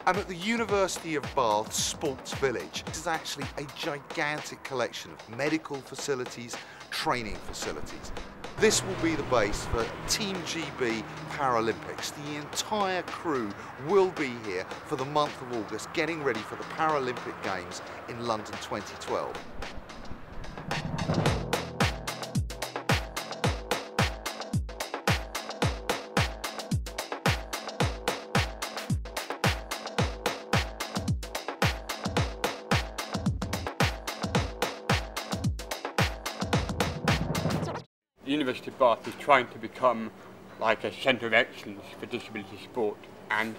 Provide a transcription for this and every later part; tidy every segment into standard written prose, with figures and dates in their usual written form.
I'm at the University of Bath Sports Village. This is actually a gigantic collection of medical facilities, training facilities. This will be the base for Team GB Paralympics. The entire crew will be here for the month of August, getting ready for the Paralympic Games in London 2012. The University of Bath is trying to become like a centre of excellence for disability sport, and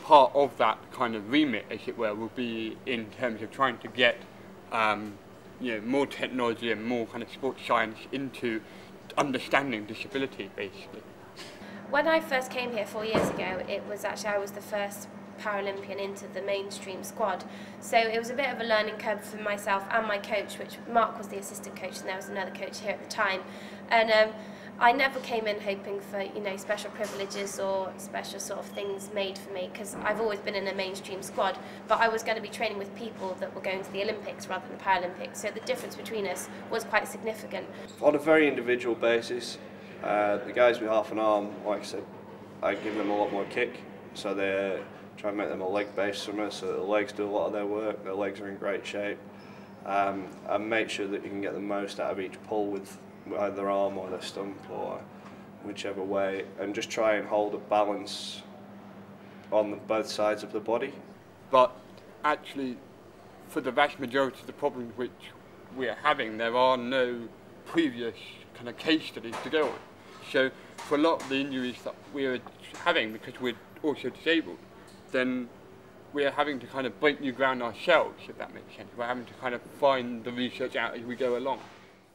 part of that kind of remit, as it were, will be in terms of trying to get more technology and more kind of sports science into understanding disability, basically. When I first came here 4 years ago, it was actually I was the first Paralympian into the mainstream squad, so it was a bit of a learning curve for myself and my coach, which Mark was the assistant coach and there was another coach here at the time, and I never came in hoping for special privileges or special sort of things made for me, because I've always been in a mainstream squad, but I was going to be training with people that were going to the Olympics rather than the Paralympics, so the difference between us was quite significant. On a very individual basis, the guys with half an arm, like I said, I give them a lot more kick, so they try and make them a leg-based swimmer, so the legs do a lot of their work, their legs are in great shape, and make sure that you can get the most out of each pull with either their arm or their stump or whichever way, and just try and hold a balance on both sides of the body. But actually, for the vast majority of the problems which we're having, there are no previous kind of case studies to go on. So for a lot of the injuries that we're having, because we're also disabled, then we're having to kind of break new ground ourselves, if that makes sense. We're having to kind of find the research out as we go along.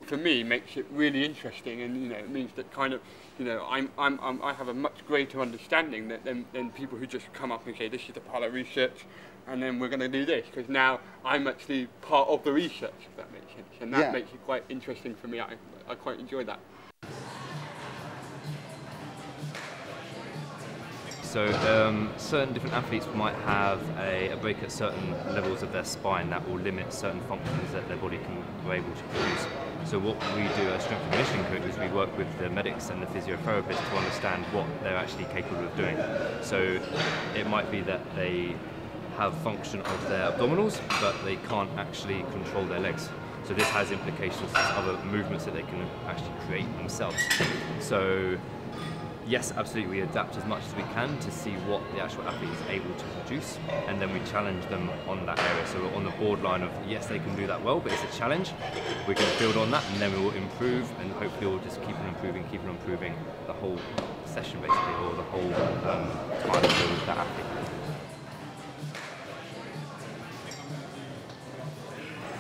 For me, it makes it really interesting, and it means that kind of, I have a much greater understanding than people who just come up and say, this is the part of research, and then we're going to do this, because now I'm actually part of the research, if that makes sense, and that makes it quite interesting for me. I quite enjoy that. So certain different athletes might have a break at certain levels of their spine that will limit certain functions that their body are able to produce. So what we do as strength and conditioning coaches, we work with the medics and the physiotherapists to understand what they're actually capable of doing. So it might be that they have function of their abdominals, but they can't actually control their legs. So this has implications for other movements that they can actually create themselves. So yes, absolutely, we adapt as much as we can to see what the actual athlete is able to produce, and then we challenge them on that area. So we're on the borderline of, yes, they can do that well, but it's a challenge. We're going to build on that, and then we will improve, and hopefully we'll just keep on improving the whole session, basically, or the whole time with that athlete.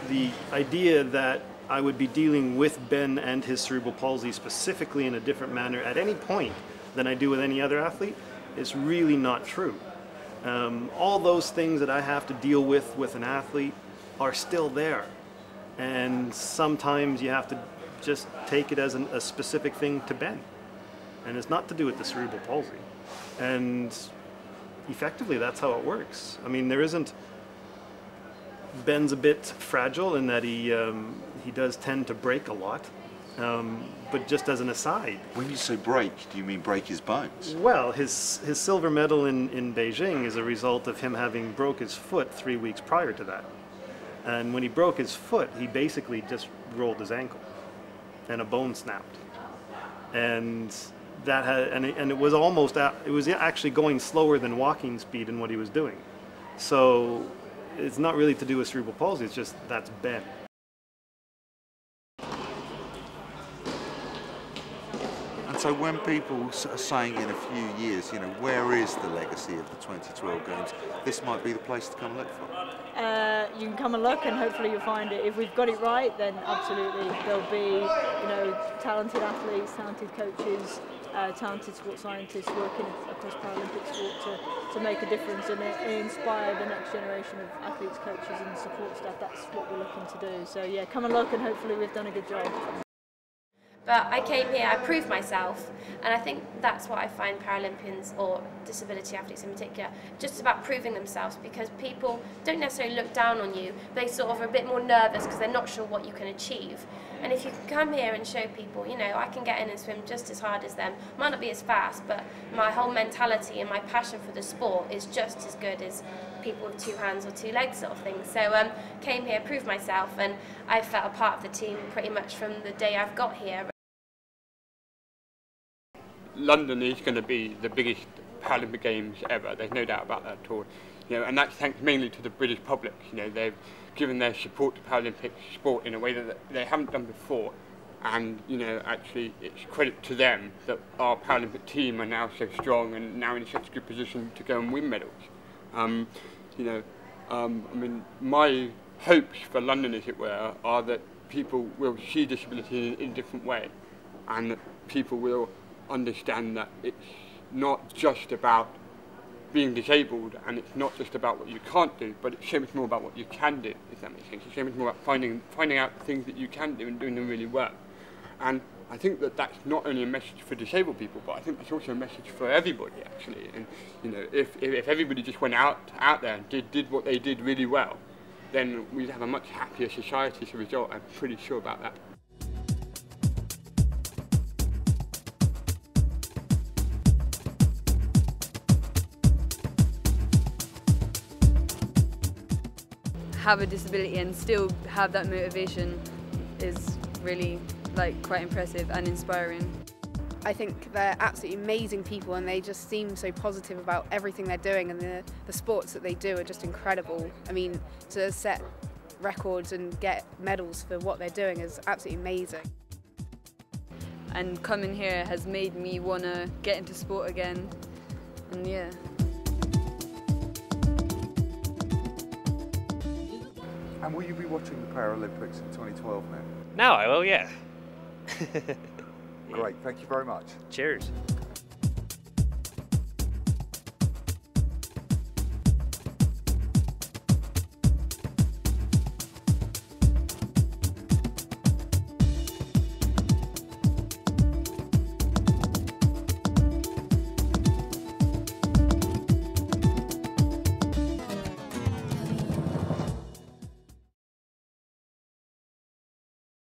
The idea that I would be dealing with Ben and his cerebral palsy specifically in a different manner at any point than I do with any other athlete is really not true. All those things that I have to deal with an athlete are still there, and sometimes you have to just take it as a specific thing to Ben, and it's not to do with the cerebral palsy, and effectively that's how it works. I mean, there isn't. Ben's a bit fragile in that he does tend to break a lot, but just as an aside. When you say break, do you mean break his bones? Well, his silver medal in Beijing is a result of him having broke his foot 3 weeks prior to that. And when he broke his foot, he basically just rolled his ankle, and a bone snapped. And that had, and it was almost, it was actually going slower than walking speed in what he was doing. So it's not really to do with cerebral palsy, it's just that's Ben. And so when people are saying in a few years, where is the legacy of the 2012 Games, this might be the place to come look for. You can come and look, and hopefully you'll find it. If we've got it right, then absolutely there'll be, talented athletes, talented coaches, talented sports scientists working across Paralympic sport to make a difference and inspire the next generation of athletes, coaches and support staff. That's what we're looking to do. So yeah, come and look, and hopefully we've done a good job. But I came here, I proved myself, and I think that's what I find Paralympians, or disability athletes in particular, just about proving themselves, because people don't necessarily look down on you, they sort of are a bit more nervous because they're not sure what you can achieve. And if you can come here and show people, you know, I can get in and swim just as hard as them, might not be as fast, but my whole mentality and my passion for the sport is just as good as people with 2 hands or 2 legs sort of thing. So came here, proved myself, and I felt a part of the team pretty much from the day I've got here. London is going to be the biggest Paralympic Games ever. There's no doubt about that at all. You know, and that's thanks mainly to the British public. You know, they've given their support to Paralympic sport in a way that they haven't done before. And you know, actually, it's credit to them that our Paralympic team are now so strong and now in such a good position to go and win medals. You know, I mean, my hopes for London, as it were, are that people will see disability in a different way, and that people will understand that it's not just about being disabled, and it's not just about what you can't do, but it's so much more about what you can do, if that makes sense. It's so much more about finding out the things that you can do and doing them really well. And I think that that's not only a message for disabled people, but I think that's also a message for everybody, actually. And you know, if everybody just went out there and did what they did really well, then we'd have a much happier society as a result. I'm pretty sure about that. Have a disability and still have that motivation is really quite impressive and inspiring. I think they're absolutely amazing people, and they just seem so positive about everything they're doing, and the sports that they do are just incredible. I mean, to set records and get medals for what they're doing is absolutely amazing. And coming here has made me want to get into sport again, and yeah. And will you be watching the Paralympics in 2012 now? Now I will, yeah. Great, thank you very much. Cheers.